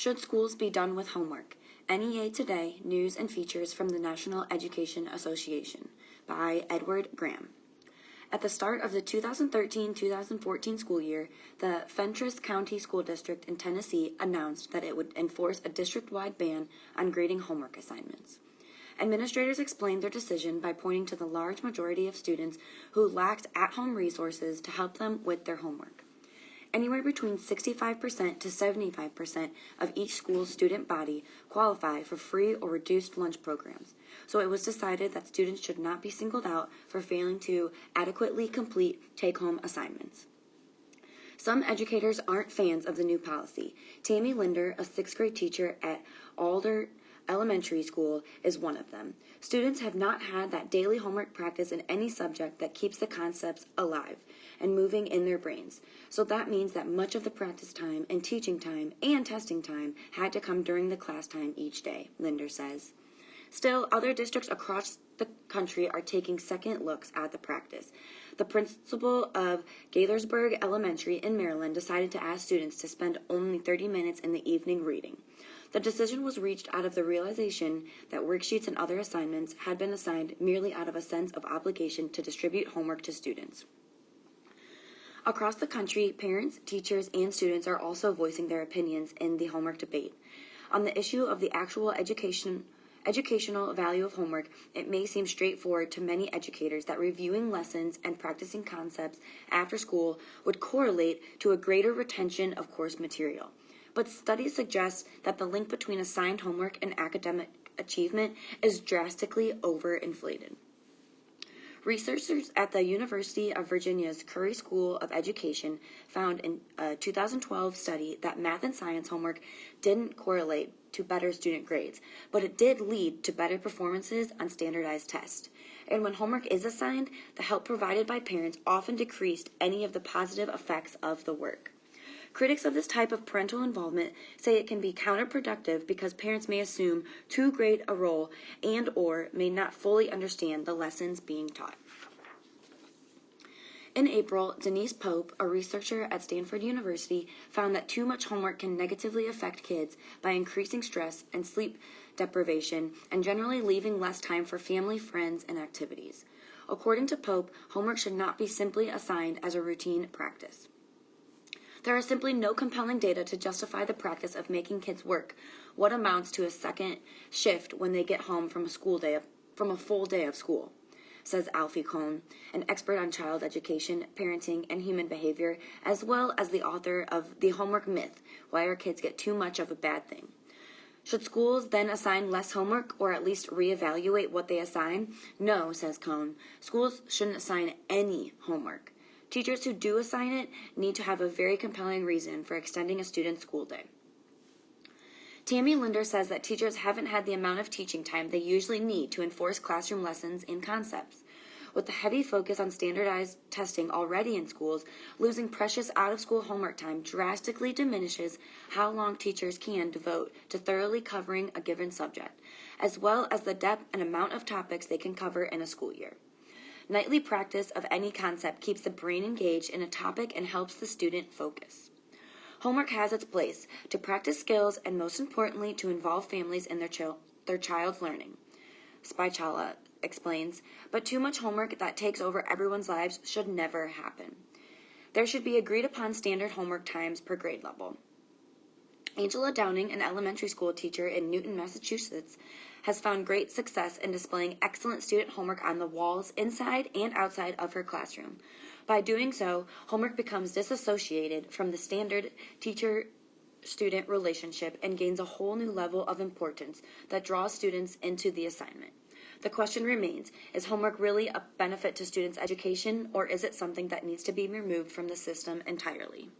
Should schools be done with homework? NEA Today, News and Features from the National Education Association by Edward Graham. At the start of the 2013-2014 school year, the Fentress County School District in Tennessee announced that it would enforce a district-wide ban on grading homework assignments. Administrators explained their decision by pointing to the large majority of students who lacked at-home resources to help them with their homework. Anywhere between 65% to 75% of each school's student body qualify for free or reduced lunch programs, so it was decided that students should not be singled out for failing to adequately complete take-home assignments. Some educators aren't fans of the new policy. Tammy Linder, a 6th grade teacher at Alder Elementary School, is one of them. Students have not had that daily homework practice in any subject that keeps the concepts alive and moving in their brains. So that means that much of the practice time and teaching time and testing time had to come during the class time each day, Linder says. Still, other districts across the country are taking second looks at the practice. The principal of Gaithersburg Elementary in Maryland decided to ask students to spend only 30 minutes in the evening reading. The decision was reached out of the realization that worksheets and other assignments had been assigned merely out of a sense of obligation to distribute homework to students. Across the country, parents, teachers, and students are also voicing their opinions in the homework debate. On the issue of the actual educational value of homework, it may seem straightforward to many educators that reviewing lessons and practicing concepts after school would correlate to a greater retention of course material. But studies suggest that the link between assigned homework and academic achievement is drastically overinflated. Researchers at the University of Virginia's Curry School of Education found in a 2012 study that math and science homework didn't correlate to better student grades, but it did lead to better performances on standardized tests. And when homework is assigned, the help provided by parents often decreased any of the positive effects of the work. Critics of this type of parental involvement say it can be counterproductive because parents may assume too great a role and/or may not fully understand the lessons being taught. In April, Denise Pope, a researcher at Stanford University, found that too much homework can negatively affect kids by increasing stress and sleep deprivation and generally leaving less time for family, friends, and activities. According to Pope, homework should not be simply assigned as a routine practice. There is simply no compelling data to justify the practice of making kids work what amounts to a second shift when they get home from a full day of school, says Alfie Kohn, an expert on child education, parenting, and human behavior, as well as the author of The Homework Myth, Why Our Kids Get Too Much of a Bad Thing. Should schools then assign less homework or at least reevaluate what they assign? No, says Kohn. Schools shouldn't assign any homework. Teachers who do assign it need to have a very compelling reason for extending a student's school day. Tammy Linder says that teachers haven't had the amount of teaching time they usually need to enforce classroom lessons and concepts. With the heavy focus on standardized testing already in schools, losing precious out-of-school homework time drastically diminishes how long teachers can devote to thoroughly covering a given subject, as well as the depth and amount of topics they can cover in a school year. Nightly practice of any concept keeps the brain engaged in a topic and helps the student focus. Homework has its place to practice skills and, most importantly, to involve families in their child's learning, Spychala explains, but too much homework that takes over everyone's lives should never happen. There should be agreed-upon standard homework times per grade level. Angela Downing, an elementary school teacher in Newton, Massachusetts, has found great success in displaying excellent student homework on the walls inside and outside of her classroom. By doing so, homework becomes disassociated from the standard teacher-student relationship and gains a whole new level of importance that draws students into the assignment. The question remains, is homework really a benefit to students' education, or is it something that needs to be removed from the system entirely?